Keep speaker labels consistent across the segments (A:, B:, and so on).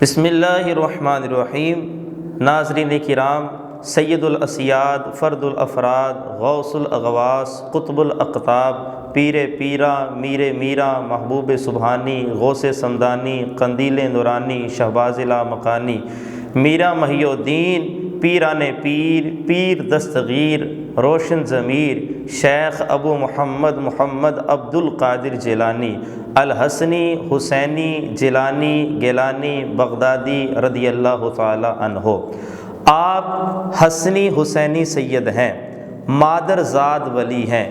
A: بسم اللہ الرحمن الرحیم۔ ناظرین کرام، سید الاسیاد، فرد الافراد، غوث الاغواث، قطب الاقطاب، پیر پیرا، میر میرا، محبوب سبحانی، غوث سمدانی، قندیل نورانی، شہباز لامکانی، میرا محی الدین، پیران پیر، پیر دستگیر، روشن ضمیر، شیخ ابو محمد عبد القادر جیلانی، الحسنی، حسینی، جیلانی، گیلانی، بغدادی رضی اللہ تعالی عنہ۔ آپ حسنی حسینی سید ہیں، مادر زاد ولی ہیں۔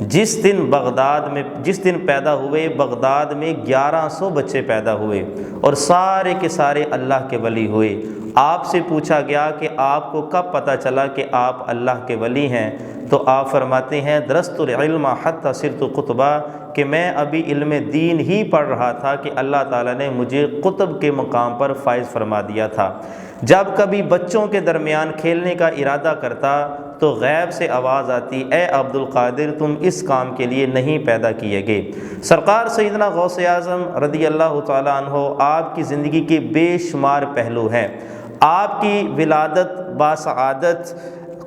A: جس دن پیدا ہوئے بغداد میں 1100 بچے پیدا ہوئے اور سارے کے سارے اللہ کے ولی ہوئے۔ آپ سے پوچھا گیا کہ آپ کو کب پتہ چلا کہ آپ اللہ کے ولی ہیں؟ تو آپ فرماتے ہیں درست العلم حتی صرت قطبا، کہ میں ابھی علم دین ہی پڑھ رہا تھا کہ اللہ تعالیٰ نے مجھے قطب کے مقام پر فائز فرما دیا تھا۔ جب کبھی بچوں کے درمیان کھیلنے کا ارادہ کرتا تو غیب سے آواز آتی، اے عبد القادر، تم اس کام کے لیے نہیں پیدا کیے گئے۔ سرکار سیدنا غوث اعظم رضی اللہ تعالیٰ عنہ، آپ کی زندگی کے بے شمار پہلو ہیں۔ آپ کی ولادت باسعادت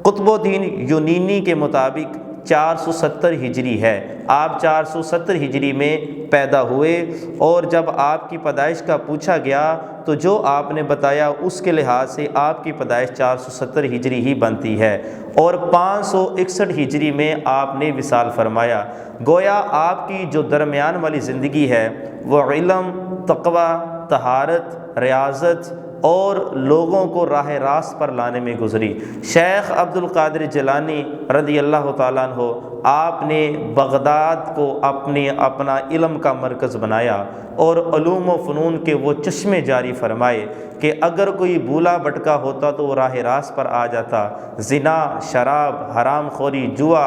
A: قطب الدین یونینی کے مطابق 470 ہجری ہے۔ آپ 470 ہجری میں پیدا ہوئے، اور جب آپ کی پیدائش کا پوچھا گیا تو جو آپ نے بتایا اس کے لحاظ سے آپ کی پیدائش 470 ہجری ہی بنتی ہے، اور 561 ہجری میں آپ نے وصال فرمایا۔ گویا آپ کی جو درمیان والی زندگی ہے وہ علم، تقوی، طہارت، ریاضت اور لوگوں کو راہ راست پر لانے میں گزری۔ شیخ عبد القادر جیلانی رضی اللہ تعالیٰ عنہ، آپ نے بغداد کو اپنا علم کا مرکز بنایا اور علوم و فنون کے وہ چشمے جاری فرمائے کہ اگر کوئی بولا بٹکا ہوتا تو وہ راہ راست پر آ جاتا۔ زنا، شراب، حرام خوری، جوا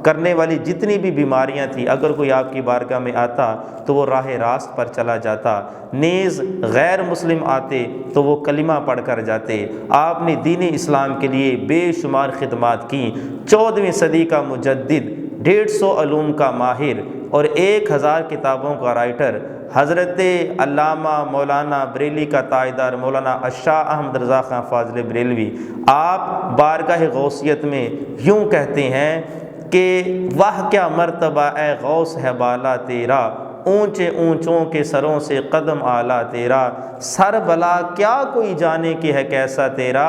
A: کرنے والی جتنی بھی بیماریاں تھیں، اگر کوئی آپ کی بارگاہ میں آتا تو وہ راہ راست پر چلا جاتا۔ نیز غیر مسلم آتے تو وہ کلمہ پڑھ کر جاتے۔ آپ نے دین اسلام کے لیے بے شمار خدمات کیں۔ 14ویں صدی کا مجدد، 150 علوم کا ماہر اور 1000 کتابوں کا رائٹر، حضرت علامہ مولانا بریلی کا تاجدار مولانا شاہ احمد رضا خان فاضل بریلوی، آپ بارگاہ غوثیت میں یوں کہتے ہیں کہ واہ کیا مرتبہ اے غوث ہے بالا تیرا، اونچے اونچوں کے سروں سے قدم اعلیٰ تیرا، سر بلا کیا کوئی جانے کہ ہے کیسا تیرا،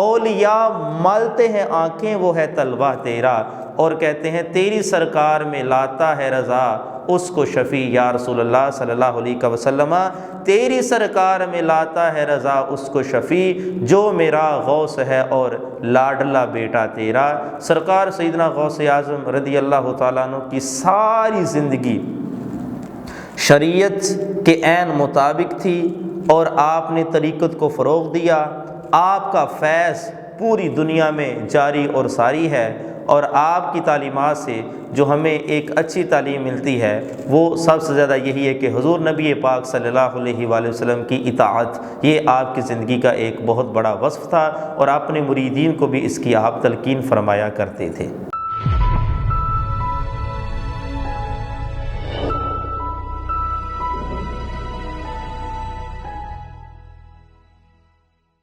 A: اولیاء مالتے ہیں آنکھیں وہ ہے طلبہ تیرا۔ اور کہتے ہیں تیری سرکار میں لاتا ہے رضا اس کو شفیع یا رسول اللہ صلی اللہ علیہ وسلم، تیری سرکار میں لاتا ہے رضا اس کو شفیع جو میرا غوث ہے اور لاڈلا بیٹا تیرا۔ سرکار سیدنا غوث اعظم رضی اللہ تعالیٰ عنہ کی ساری زندگی شریعت کے عین مطابق تھی، اور آپ نے طریقت کو فروغ دیا۔ آپ کا فیض پوری دنیا میں جاری اور ساری ہے، اور آپ کی تعلیمات سے جو ہمیں ایک اچھی تعلیم ملتی ہے وہ سب سے زیادہ یہی ہے کہ حضور نبی پاک صلی اللہ علیہ وآلہ وسلم کی اطاعت، یہ آپ کی زندگی کا ایک بہت بڑا وصف تھا، اور اپنے مریدین کو بھی اس کی آپ تلقین فرمایا کرتے تھے۔